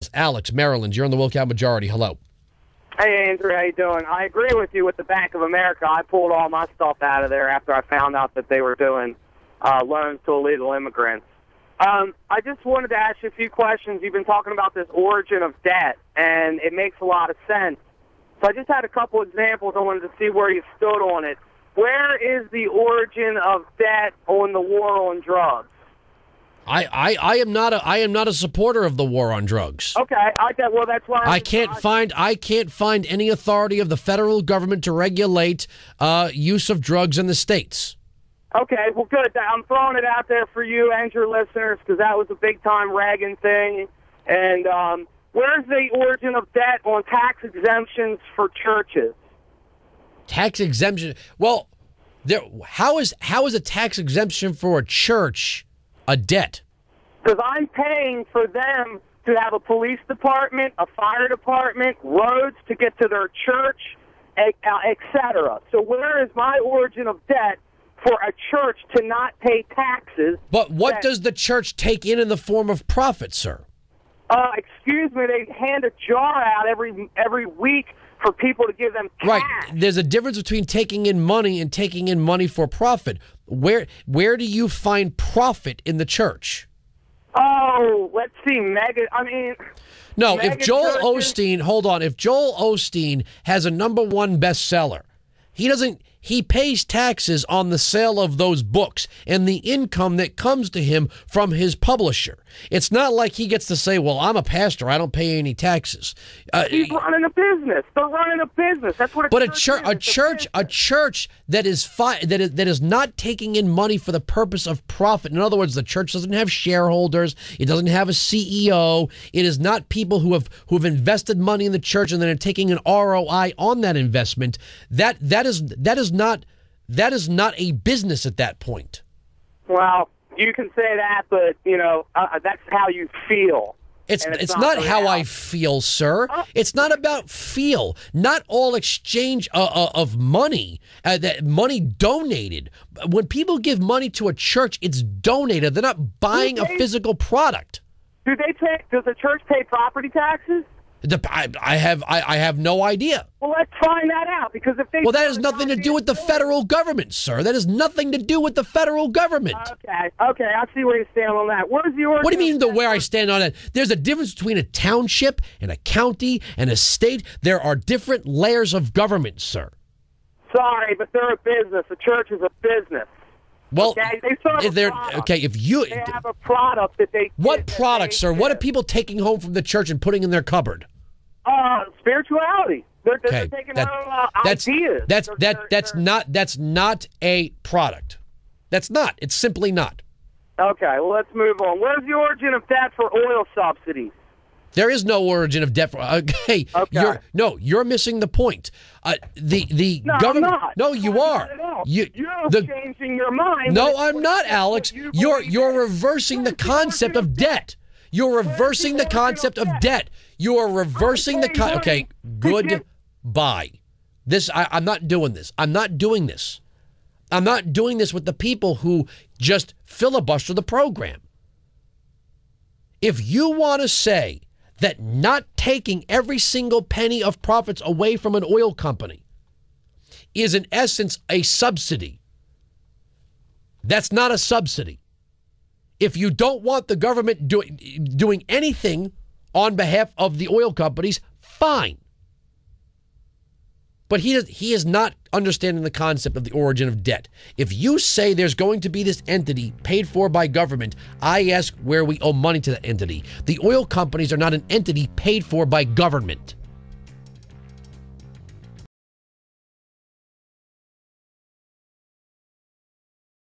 Yes, Alex, Maryland. You're on the Wilkow Majority. Hello. Hey, Andrew, how you doing? I agree with you with the Bank of America. I pulled all my stuff out of there after I found out that they were doing loans to illegal immigrants. I just wanted to ask you a few questions. You've been talking about this origin of debt, and it makes a lot of sense. So I just had a couple examples. I wanted to see where you stood on it. Where is the origin of debt on the war on drugs? I am not a supporter of the war on drugs. Okay, well that's why I can't find any authority of the federal government to regulate use of drugs in the states. Okay, well good. I'm throwing it out there for you and your listeners because that was a big time Reagan thing. And where's the origin of debt on tax exemptions for churches? Tax exemption? Well, how is a tax exemption for a church a debt? Because I'm paying for them to have a police department, a fire department, roads to get to their church, etc. So where is my origin of debt for a church to not pay taxes? But what does the church take in the form of profit, sir? Excuse me, they hand a jar out every week for people to give them cash. Right. There's a difference between taking in money and taking in money for profit. Where do you find profit in the church? Oh, let's see. No, if Joel Osteen has a #1 bestseller, he pays taxes on the sale of those books and the income that comes to him from his publisher. It's not like he gets to say, well, I'm a pastor, I don't pay any taxes. He's running a business. They're running a business. That's what a church that is not taking in money for the purpose of profit. In other words, the church doesn't have shareholders, it doesn't have a CEO, it is not people who have invested money in the church and then are taking an ROI on that investment. That is not a business at that point. Well, you can say that, but that's how you feel. It's not how I feel, sir. It's not about feel. Not all exchange of money, that money donated. When people give money to a church, it's donated. They're not buying a physical product. Does the church pay property taxes? I have no idea. Well, let's find that out because if they that has nothing to do with the federal government, sir. That has nothing to do with the federal government. Okay, I see where you stand on that. Where's the origin? What do you mean where I stand on it? There's a difference between a township and a county and a state. There are different layers of government, sir. Sorry, but they're a business. The church is a business. Well, okay, they have a product that they. What product, sir? What are people taking home from the church and putting in their cupboard? Spirituality. They're taking home ideas. That's not a product. That's not. It's simply not. Okay, well, let's move on. Where's the origin of debt for oil subsidies? There is no origin of debt. Okay. You're missing the point. The government. I'm not. No, you are. You're changing your mind. No, I'm not, Alex. You're reversing the concept of debt. You're reversing the concept of debt. You are reversing the Okay, goodbye. I'm not doing this. I'm not doing this. I'm not doing this with the people who just filibuster the program. If you want to say that not taking every single penny of profits away from an oil company is in essence a subsidy, that's not a subsidy. If you don't want the government doing anything on behalf of the oil companies, fine. But he is not understanding the concept of the origin of debt. If you say there's going to be this entity paid for by government, I ask where we owe money to that entity. The oil companies are not an entity paid for by government.